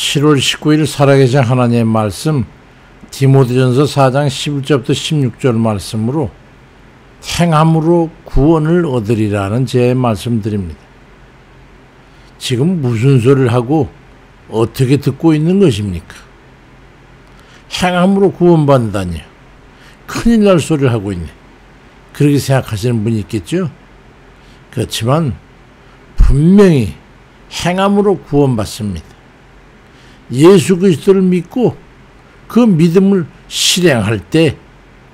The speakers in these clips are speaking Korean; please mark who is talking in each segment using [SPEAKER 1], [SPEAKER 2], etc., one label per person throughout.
[SPEAKER 1] 7월 19일 살아계신 하나님의 말씀 디모데전서 4장 11절부터 16절 말씀으로 행함으로 구원을 얻으리라는 제 말씀드립니다. 지금 무슨 소리를 하고 어떻게 듣고 있는 것입니까? 행함으로 구원받는다니요. 큰일 날 소리를 하고 있네. 그렇게 생각하시는 분이 있겠죠? 그렇지만 분명히 행함으로 구원받습니다. 예수 그리스도를 믿고 그 믿음을 실행할 때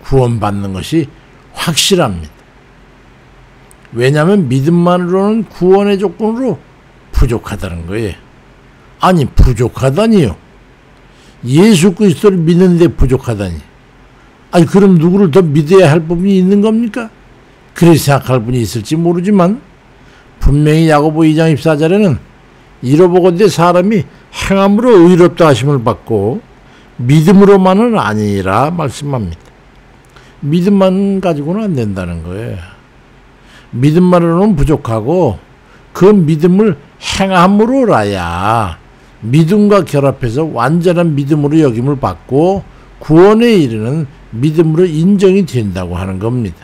[SPEAKER 1] 구원받는 것이 확실합니다. 왜냐하면 믿음만으로는 구원의 조건으로 부족하다는 거예요. 아니, 부족하다니요. 예수 그리스도를 믿는데 부족하다니. 아니, 그럼 누구를 더 믿어야 할 부분이 있는 겁니까? 그렇게 생각할 분이 있을지 모르지만 분명히 야고보 2장 24절에는 이로보건대 사람이 행함으로 의롭다 하심을 받고 믿음으로만은 아니라 말씀합니다. 믿음만 가지고는 안 된다는 거예요. 믿음만으로는 부족하고 그 믿음을 행함으로라야 믿음과 결합해서 완전한 믿음으로 여김을 받고 구원에 이르는 믿음으로 인정이 된다고 하는 겁니다.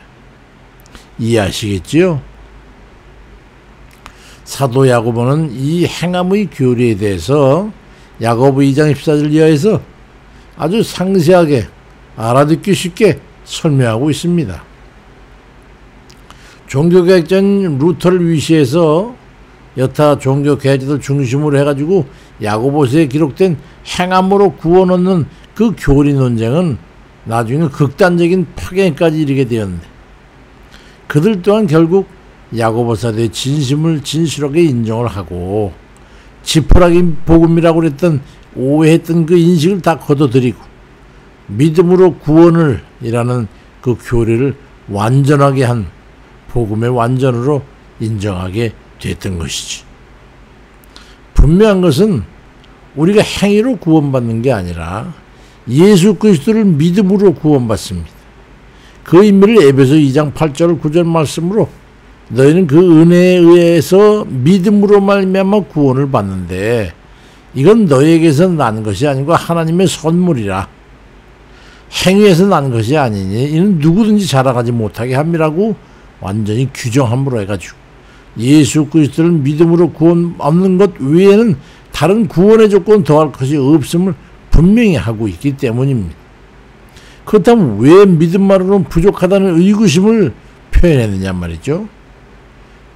[SPEAKER 1] 이해하시겠지요? 사도 야고보는 이 행함의 교리에 대해서 야고보 2장 14절 이하에서 아주 상세하게 알아듣기 쉽게 설명하고 있습니다. 종교개혁자인 루터를 위시해서 여타 종교개혁자들 중심으로 해가지고 야고보서에 기록된 행함으로 구원 얻는 그 교리 논쟁은 나중에 극단적인 파괴까지 이르게 되었는데, 그들 또한 결국 야고보서의 진심을 진실하게 인정을 하고 지푸라기 복음이라고 그랬던 오해했던 그 인식을 다 걷어들이고 믿음으로 구원을 이라는 그 교리를 완전하게 한 복음의 완전으로 인정하게 됐던 것이지. 분명한 것은 우리가 행위로 구원받는 게 아니라 예수 그리스도를 믿음으로 구원받습니다. 그 의미를 에베소 2장 8절 9절 말씀으로 너희는 그 은혜에 의해서 믿음으로 말미암아 구원을 받는데 이건 너희에게서 난 것이 아니고 하나님의 선물이라. 행위에서 난 것이 아니니 이는 누구든지 자랑하지 못하게 함이라고 완전히 규정함으로 해가지고 예수 그리스도를 믿음으로 구원 얻는 것 외에는 다른 구원의 조건 더할 것이 없음을 분명히 하고 있기 때문입니다. 그렇다면 왜 믿음만으로는 부족하다는 의구심을 표현했느냐 말이죠.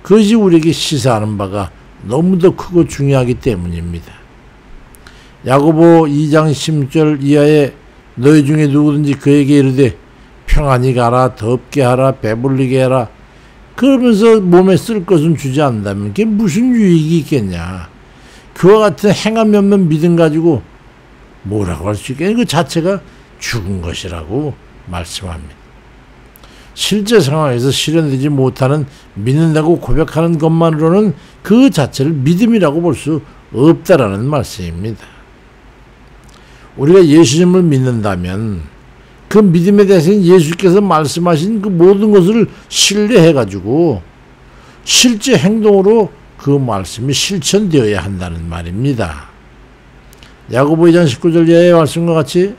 [SPEAKER 1] 그것이 우리에게 시사하는 바가 너무도 크고 중요하기 때문입니다. 야고보 2장 16절 이하에 너희 중에 누구든지 그에게 이르되 평안히 가라, 덥게 하라, 배불리게 하라, 그러면서 몸에 쓸 것은 주지 않는다면 그게 무슨 유익이 있겠냐. 그와 같은 행함이 없는 믿음 가지고 뭐라고 할 수 있겠냐. 그 자체가 죽은 것이라고 말씀합니다. 실제 상황에서 실현되지 못하는 믿는다고 고백하는 것만으로는 그 자체를 믿음이라고 볼 수 없다라는 말씀입니다. 우리가 예수님을 믿는다면 그 믿음에 대해서는 예수께서 말씀하신 그 모든 것을 신뢰해가지고 실제 행동으로 그 말씀이 실천되어야 한다는 말입니다. 야고보 2장 19절 이하의 말씀과 같이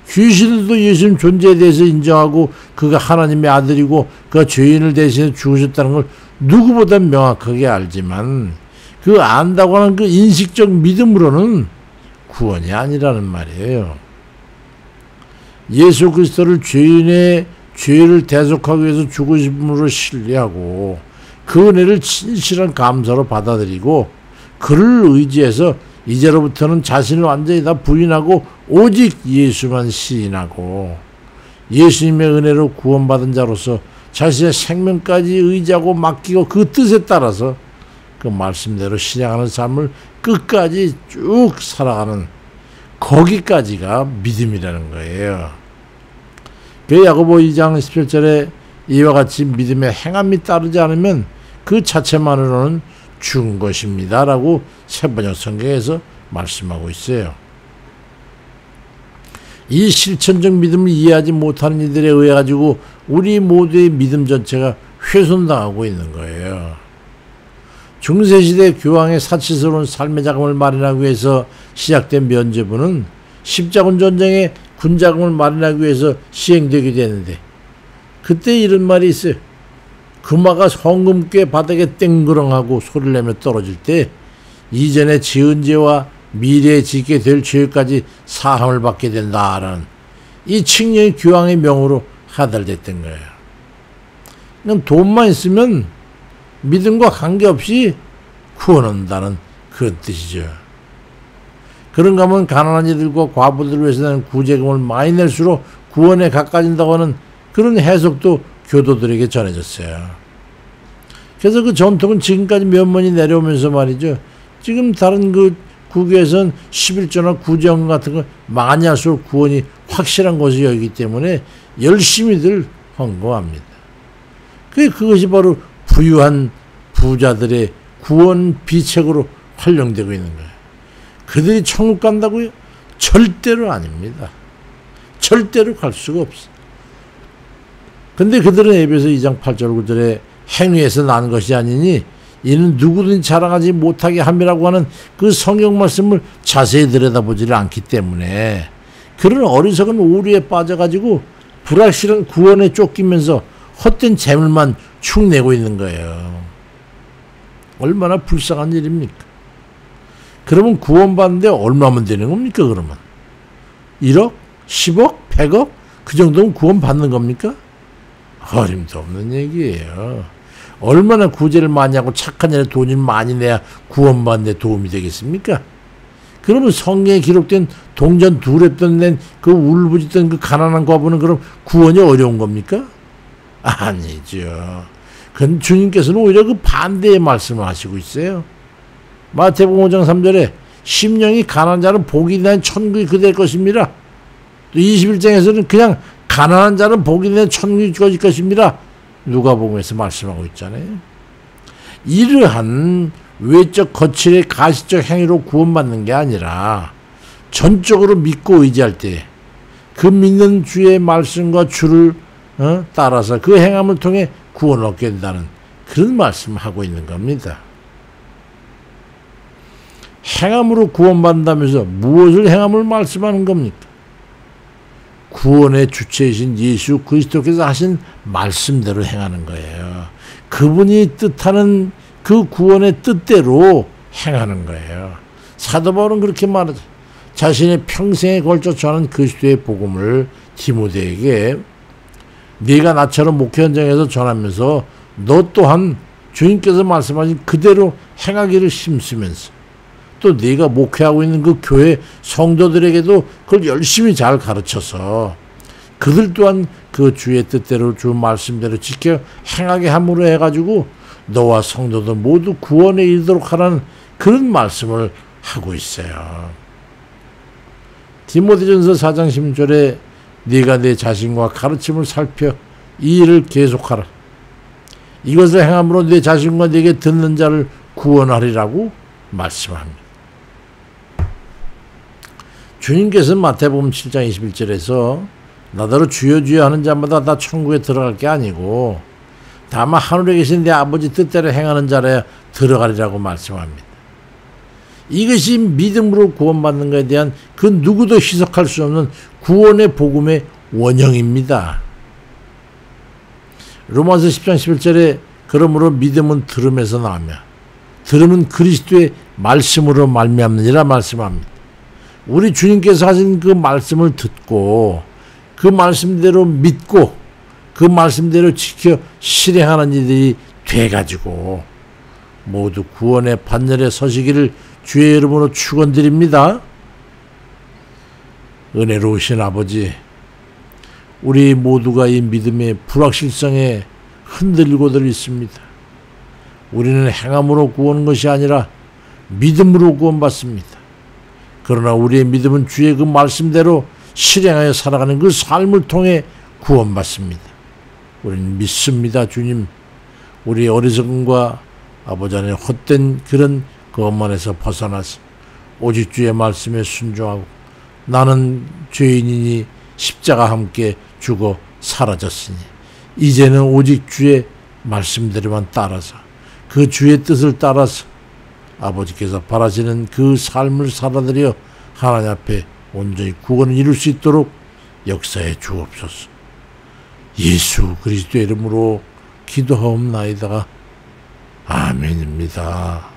[SPEAKER 1] 귀신들도 예수님 존재에 대해서 인정하고 그가 하나님의 아들이고 그가 죄인을 대신해 죽으셨다는 걸 누구보다 명확하게 알지만 그 안다고 하는 그 인식적 믿음으로는 구원이 아니라는 말이에요. 예수 그리스도를 죄인의 죄를 대속하기 위해서 죽으심으로 신뢰하고 그 은혜를 진실한 감사로 받아들이고 그를 의지해서 이제로부터는 자신을 완전히 다 부인하고 오직 예수만 시인하고 예수님의 은혜로 구원받은 자로서 자신의 생명까지 의지하고 맡기고 그 뜻에 따라서 그 말씀대로 실행하는 삶을 끝까지 쭉 살아가는 거기까지가 믿음이라는 거예요. 그 야고보 2장 17절에 이와 같이 믿음의 행함이 따르지 않으면 그 자체만으로는 죽은 것입니다 라고 새번역 성경에서 말씀하고 있어요. 이 실천적 믿음을 이해하지 못하는 이들에 의해 가지고 우리 모두의 믿음 전체가 훼손당하고 있는 거예요. 중세시대 교황의 사치스러운 삶의 자금을 마련하기 위해서 시작된 면죄부는 십자군 전쟁의 군자금을 마련하기 위해서 시행되게 되는데, 그때 이런 말이 있어요. 금화가 성금괴 바닥에 땡그렁하고 소리를 내며 떨어질 때 이전에 지은 죄와 미래에 짓게 될 죄까지 사함을 받게 된다라는 이 칙령이 교황의 명으로 하달됐던 거예요. 그냥 돈만 있으면 믿음과 관계없이 구원한다는 그런 뜻이죠. 그런가 하면 가난한 이들과 과부들을 위해서 내는 구제금을 많이 낼수록 구원에 가까워진다고 하는 그런 해석도 교도들에게 전해졌어요. 그래서 그 전통은 지금까지 몇 번이 내려오면서 말이죠. 지금 다른 그 국외에서는 11조나 구제금 같은 거 많이 할수록 구원이 확실한 것이 여기기 때문에 열심히들 헌금합니다. 그것이 바로 부유한 부자들의 구원 비책으로 활용되고 있는 거예요. 그들이 천국 간다고요? 절대로 아닙니다. 절대로 갈 수가 없어. 근데 그들은 에베소 2장 8절 9절에 행위에서 난 것이 아니니 이는 누구든지 자랑하지 못하게 함이라고 하는 그 성경 말씀을 자세히 들여다보지를 않기 때문에 그런 어리석은 오류에 빠져가지고 불확실한 구원에 쫓기면서 헛된 재물만 축내고 있는 거예요. 얼마나 불쌍한 일입니까? 그러면 구원받는데 얼마면 되는 겁니까? 그러면 1억? 10억? 100억? 그 정도면 구원받는 겁니까? 어림도 없는 얘기예요. 얼마나 구제를 많이 하고 착한 일에 돈을 많이 내야 구원받는 데 도움이 되겠습니까? 그러면 성경에 기록된 동전 2랩돈 낸 그 울부짖던 그 가난한 과부는 그럼 구원이 어려운 겁니까? 아니죠. 그건 주님께서는 오히려 그 반대의 말씀을 하시고 있어요. 마태복음 5장 3절에 심령이 가난한 자는 복이 난 천국이 그될 것입니다. 또 21장에서는 그냥 가난한 자는 복이 난 천국이 그될 것입니다. 누가복음에서 말씀하고 있잖아요. 이러한 외적 거칠의 가시적 행위로 구원받는 게 아니라 전적으로 믿고 의지할 때 그 믿는 주의 말씀과 주를 따라서 그 행함을 통해 구원을 얻게 된다는 그런 말씀을 하고 있는 겁니다. 행함으로 구원받는다면서 무엇을 행함을 말씀하는 겁니까? 구원의 주체이신 예수 그리스도께서 하신 말씀대로 행하는 거예요. 그분이 뜻하는 그 구원의 뜻대로 행하는 거예요. 사도 바울은 그렇게 말하죠. 자신의 평생에 걸쳐 전한 그리스도의 복음을 디모데에게 네가 나처럼 목회 현장에서 전하면서 너 또한 주님께서 말씀하신 그대로 행하기를 힘쓰면서 또 네가 목회하고 있는 그 교회 성도들에게도 그걸 열심히 잘 가르쳐서 그들 또한 그 주의 뜻대로 주 말씀대로 지켜 행하게 함으로 해가지고 너와 성도들 모두 구원에 이르도록 하라는 그런 말씀을 하고 있어요. 디모데전서 4장 16절에 네가 내 자신과 가르침을 살펴 이 일을 계속하라. 이것을 행함으로 내 자신과 네게 듣는 자를 구원하리라고 말씀합니다. 주님께서는 마태복음 7장 21절에서 나더러 주여 주여 하는 자마다 다 천국에 들어갈 게 아니고 다만 하늘에 계신 내 아버지 뜻대로 행하는 자라야 들어가리라고 말씀합니다. 이것이 믿음으로 구원받는 것에 대한 그 누구도 희석할 수 없는 구원의 복음의 원형입니다. 로마서 10장 11절에 그러므로 믿음은 들음에서 나오며 들음은 그리스도의 말씀으로 말미암느니라 말씀합니다. 우리 주님께서 하신 그 말씀을 듣고 그 말씀대로 믿고 그 말씀대로 지켜 실행하는 이들이 돼가지고 모두 구원의 판결에 서시기를 주의 이름으로 축원드립니다. 은혜로우신 아버지, 우리 모두가 이 믿음의 불확실성에 흔들리고들 있습니다. 우리는 행함으로 구원한 것이 아니라 믿음으로 구원받습니다. 그러나 우리의 믿음은 주의 그 말씀대로 실행하여 살아가는 그 삶을 통해 구원받습니다. 우리는 믿습니다. 주님, 우리 어리석음과 아버지 안에 헛된 그런 것만에서 벗어나서 오직 주의 말씀에 순종하고 나는 죄인이니 십자가 함께 죽어 사라졌으니 이제는 오직 주의 말씀대로만 따라서 그 주의 뜻을 따라서 아버지께서 바라시는 그 삶을 살아들여 하나님 앞에 온전히 구원을 이룰 수 있도록 역사해 주옵소서. 예수 그리스도의 이름으로 기도하옵나이다. 아멘입니다.